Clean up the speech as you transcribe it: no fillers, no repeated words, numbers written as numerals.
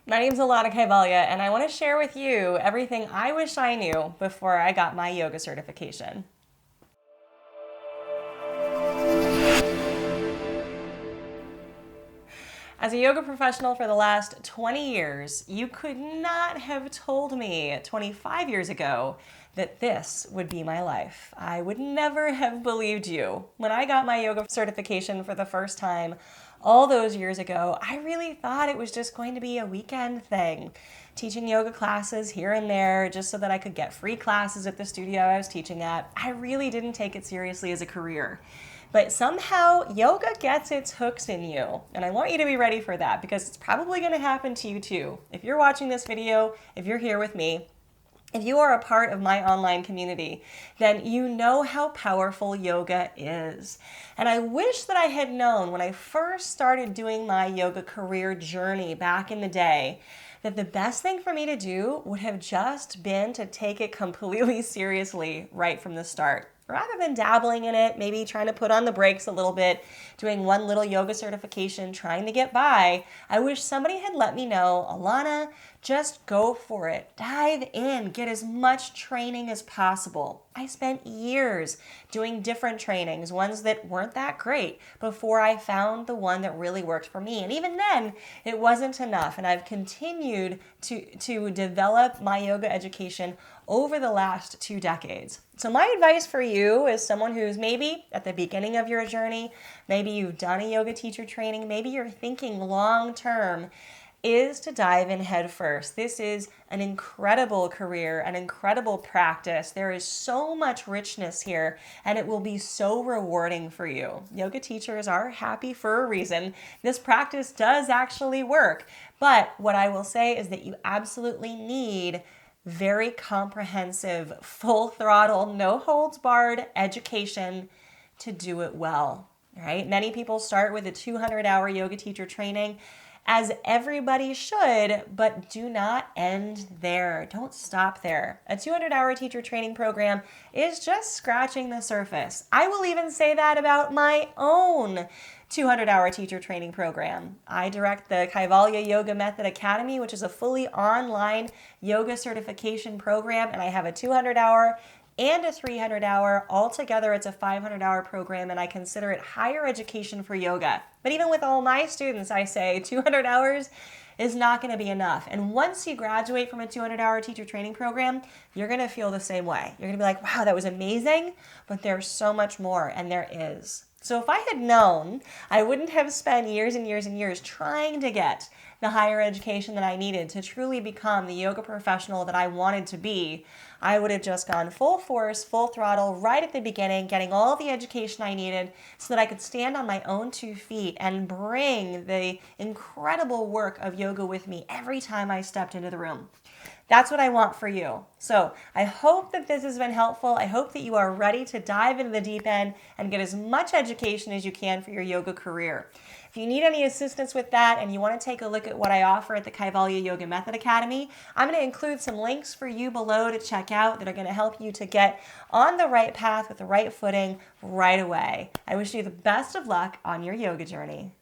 My name's Alana Kaivalya, and I want to share with you everything I wish I knew before I got my yoga certification. As a yoga professional for the last 20 years, you could not have told me 25 years ago that this would be my life. I would never have believed you. When I got my yoga certification for the first time all those years ago, I really thought it was just going to be a weekend thing, teaching yoga classes here and there just so that I could get free classes at the studio I was teaching at. I really didn't take it seriously as a career. But somehow yoga gets its hooks in you. And I want you to be ready for that because it's probably going to happen to you too. If you're watching this video, if you're here with me, if you are a part of my online community, then you know how powerful yoga is. And I wish that I had known when I first started doing my yoga career journey back in the day that the best thing for me to do would have just been to take it completely seriously right from the start. Rather than dabbling in it, maybe trying to put on the brakes a little bit, doing one little yoga certification, trying to get by, I wish somebody had let me know, Alana, just go for it. Dive in, get as much training as possible. I spent years doing different trainings, ones that weren't that great, before I found the one that really worked for me. And even then, it wasn't enough. And I've continued to develop my yoga education over the last 2 decades. So my advice for you is someone who's maybe at the beginning of your journey, maybe you've done a yoga teacher training, maybe you're thinking long term, is to dive in head first. This is an incredible career, an incredible practice. There is so much richness here, and it will be so rewarding for you. Yoga teachers are happy for a reason. This practice does actually work. But what I will say is that you absolutely need very comprehensive, full throttle, no holds barred education to do it well, right? Many people start with a 200-hour yoga teacher training, as everybody should, but do not end there. Don't stop there. A 200-hour teacher training program is just scratching the surface. I will even say that about my own 200-hour teacher training program. I direct the Kaivalya Yoga Method Academy, which is a fully online yoga certification program, and I have a 200-hour and a 300-hour. Altogether, it's a 500-hour program, and I consider it higher education for yoga. But even with all my students, I say 200 hours is not going to be enough. And once you graduate from a 200-hour teacher training program, you're going to feel the same way. You're going to be like, wow, that was amazing, but there's so much more, and there is. So if I had known, I wouldn't have spent years and years and years trying to get the higher education that I needed to truly become the yoga professional that I wanted to be. I would have just gone full force, full throttle right at the beginning, getting all the education I needed so that I could stand on my own 2 feet and bring the incredible work of yoga with me every time I stepped into the room. That's what I want for you. So I hope that this has been helpful. I hope that you are ready to dive into the deep end and get as much education as you can for your yoga career. If you need any assistance with that and you want to take a look at what I offer at the Kaivalya Yoga Method Academy, I'm going to include some links for you below to check out that are going to help you to get on the right path with the right footing right away. I wish you the best of luck on your yoga journey.